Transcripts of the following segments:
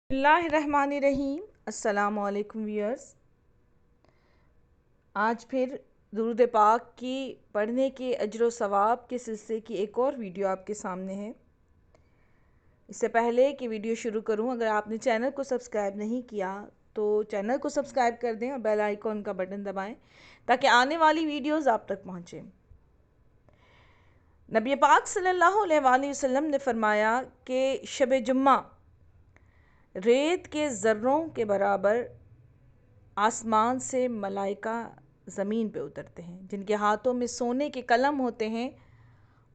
اللہ الرحمن الرحیم۔ السلام علیکم ویورز، آج پھر درود پاک کی پڑھنے کے اجر و ثواب کے سلسلے کی ایک اور ویڈیو آپ کے سامنے ہے۔ اس سے پہلے کہ ویڈیو شروع کروں، اگر آپ نے چینل کو سبسکرائب نہیں کیا تو چینل کو سبسکرائب کر دیں اور بیل آئیکن کا بٹن دبائیں تاکہ آنے والی ویڈیوز آپ تک پہنچیں۔ نبی پاک صلی اللہ علیہ وآلہ وسلم نے فرمایا کہ شب جمعہ ریت کے ذروں کے برابر آسمان سے ملائکہ زمین پہ اترتے ہیں، جن کے ہاتھوں میں سونے کے قلم ہوتے ہیں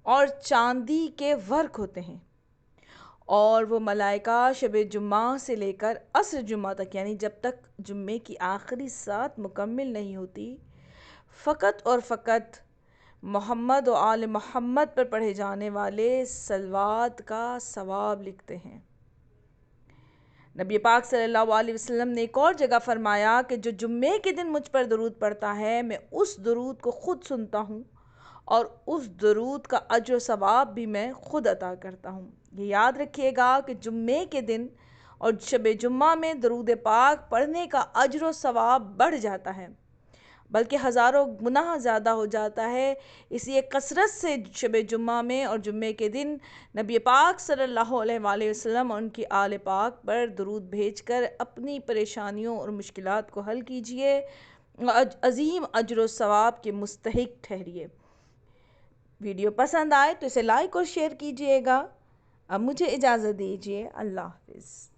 اور چاندی کے ورق ہوتے ہیں، اور وہ ملائکہ شب جمعہ سے لے کر عصر جمعہ تک، یعنی جب تک جمعے کی آخری سات مکمل نہیں ہوتی، فقط اور فقط محمد و آل محمد پر پڑھے جانے والے صلوات کا ثواب لکھتے ہیں۔ نبی پاک صلی اللہ علیہ وسلم نے ایک اور جگہ فرمایا کہ جو جمعے کے دن مجھ پر درود پڑھتا ہے، میں اس درود کو خود سنتا ہوں اور اس درود کا اجر و ثواب بھی میں خود عطا کرتا ہوں۔ یہ یاد رکھیے گا کہ جمعے کے دن اور شب جمعہ میں درود پاک پڑھنے کا اجر و ثواب بڑھ جاتا ہے، بلکہ ہزاروں گناہ زیادہ ہو جاتا ہے۔ اس لیے کثرت سے شب جمعہ میں اور جمعے کے دن نبی پاک صلی اللہ علیہ وآلہ وسلم اور ان کی آل پاک پر درود بھیج کر اپنی پریشانیوں اور مشکلات کو حل کیجئے، عظیم اجر و ثواب کے مستحق ٹھہریے۔ ویڈیو پسند آئے تو اسے لائک اور شیئر کیجئے گا۔ اب مجھے اجازت دیجئے، اللہ حافظ۔